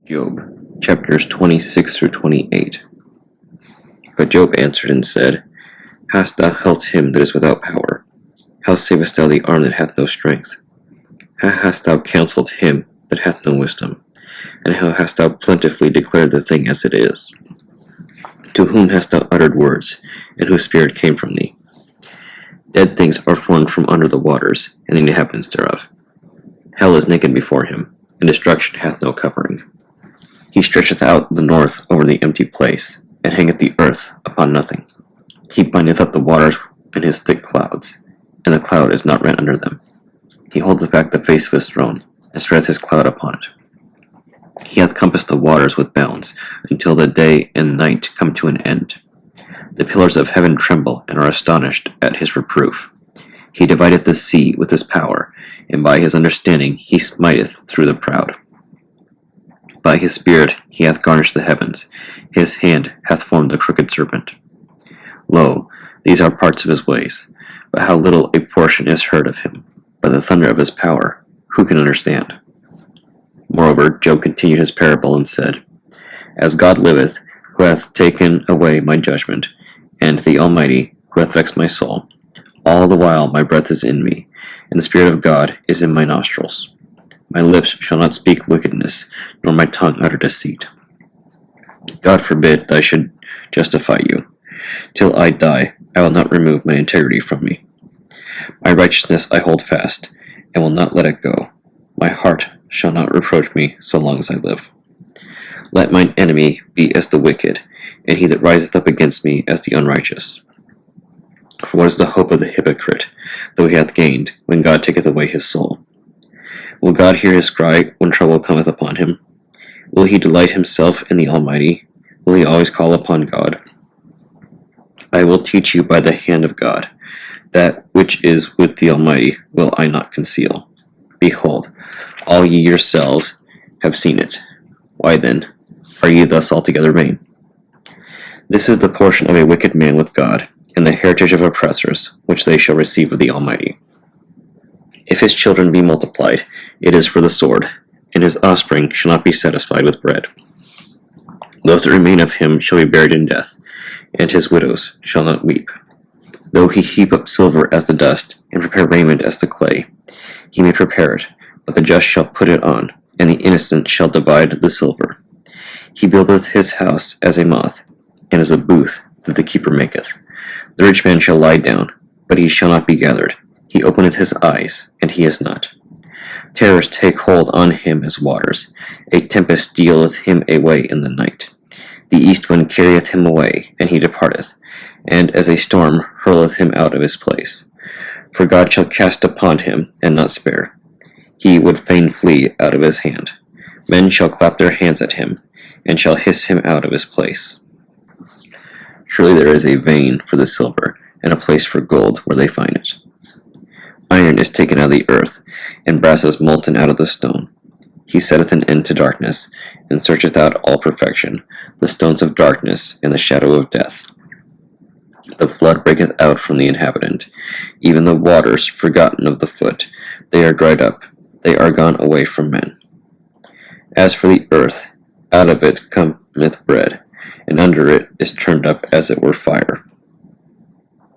Job, chapters 26 through 28. But Job answered and said, Hast thou helped him that is without power? How savest thou the arm that hath no strength? How hast thou counselled him that hath no wisdom? And how hast thou plentifully declared the thing as it is? To whom hast thou uttered words, and whose spirit came from thee? Dead things are formed from under the waters, and the inhabitants thereof. Hell is naked before him, and destruction hath no covering. He stretcheth out the north over the empty place, and hangeth the earth upon nothing. He bindeth up the waters in his thick clouds, and the cloud is not rent under them. He holdeth back the face of his throne, and spreadeth his cloud upon it. He hath compassed the waters with bounds, until the day and night come to an end. The pillars of heaven tremble, and are astonished at his reproof. He divideth the sea with his power, and by his understanding he smiteth through the proud. By his spirit he hath garnished the heavens, his hand hath formed the crooked serpent. Lo, these are parts of his ways, but how little a portion is heard of him. By the thunder of his power, who can understand? Moreover, Job continued his parable and said, As God liveth, who hath taken away my judgment, and the Almighty, who hath vexed my soul, all the while my breath is in me, and the Spirit of God is in my nostrils. My lips shall not speak wickedness, nor my tongue utter deceit. God forbid that I should justify you. Till I die, I will not remove my integrity from me. My righteousness I hold fast, and will not let it go. My heart shall not reproach me so long as I live. Let mine enemy be as the wicked, and he that riseth up against me as the unrighteous. For what is the hope of the hypocrite, though he hath gained, when God taketh away his soul? Will God hear his cry when trouble cometh upon him? Will he delight himself in the Almighty? Will he always call upon God? I will teach you by the hand of God. That which is with the Almighty will I not conceal. Behold, all ye yourselves have seen it. Why then are ye thus altogether vain? This is the portion of a wicked man with God, and the heritage of oppressors, which they shall receive of the Almighty. If his children be multiplied, it is for the sword, and his offspring shall not be satisfied with bread. Those that remain of him shall be buried in death, and his widows shall not weep. Though he heap up silver as the dust, and prepare raiment as the clay, he may prepare it, but the just shall put it on, and the innocent shall divide the silver. He buildeth his house as a moth, and as a booth that the keeper maketh. The rich man shall lie down, but he shall not be gathered. He openeth his eyes, and he is not. Terrors take hold on him as waters. A tempest stealeth him away in the night. The east wind carrieth him away, and he departeth, and as a storm hurleth him out of his place. For God shall cast upon him, and not spare. He would fain flee out of his hand. Men shall clap their hands at him, and shall hiss him out of his place. Surely there is a vein for the silver, and a place for gold where they find it. Iron is taken out of the earth, and brass is molten out of the stone. He setteth an end to darkness, and searcheth out all perfection, the stones of darkness, and the shadow of death. The flood breaketh out from the inhabitant, even the waters forgotten of the foot. They are dried up, they are gone away from men. As for the earth, out of it cometh bread, and under it is turned up as it were fire.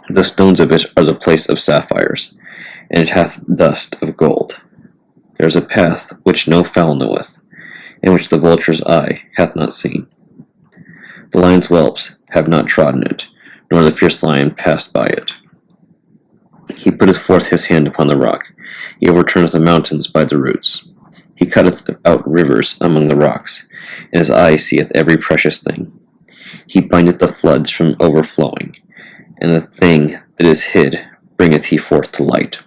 The stones of it are the place of sapphires, and it hath dust of gold. There is a path which no fowl knoweth, and which the vulture's eye hath not seen. The lion's whelps have not trodden it, nor the fierce lion passed by it. He putteth forth his hand upon the rock, he overturneth the mountains by the roots. He cutteth out rivers among the rocks, and his eye seeth every precious thing. He bindeth the floods from overflowing, and the thing that is hid bringeth he forth to light.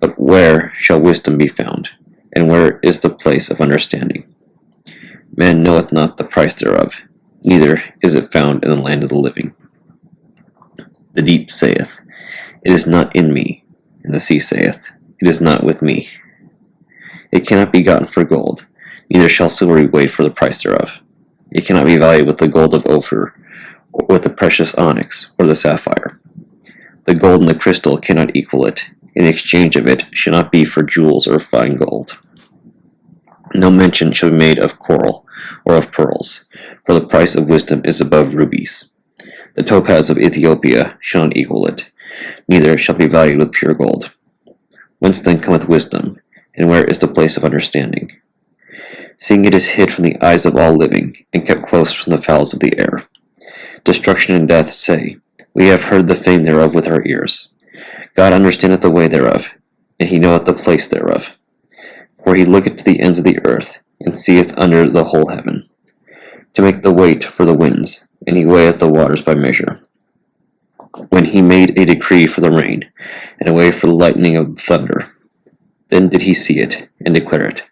But where shall wisdom be found, and where is the place of understanding? Man knoweth not the price thereof, neither is it found in the land of the living. The deep saith, It is not in me, and the sea saith, It is not with me. It cannot be gotten for gold, neither shall silver be weighed for the price thereof. It cannot be valued with the gold of Ophir, or with the precious onyx, or the sapphire. The gold and the crystal cannot equal it, and the exchange of it should not be for jewels or fine gold. No mention shall be made of coral or of pearls, for the price of wisdom is above rubies. The topaz of Ethiopia shall not equal it, neither shall be valued with pure gold. Whence then cometh wisdom, and where is the place of understanding? Seeing it is hid from the eyes of all living, and kept close from the fowls of the air. Destruction and death say, We have heard the fame thereof with our ears. God understandeth the way thereof, and he knoweth the place thereof. For he looketh to the ends of the earth, and seeth under the whole heaven, to make the weight for the winds, and he weigheth the waters by measure. When he made a decree for the rain, and a way for the lightning of thunder, then did he see it, and declare it.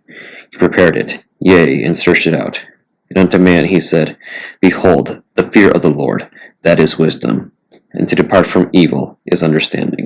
He prepared it, yea, and searched it out. And unto man he said, Behold, the fear of the Lord, that is wisdom, and to depart from evil is understanding.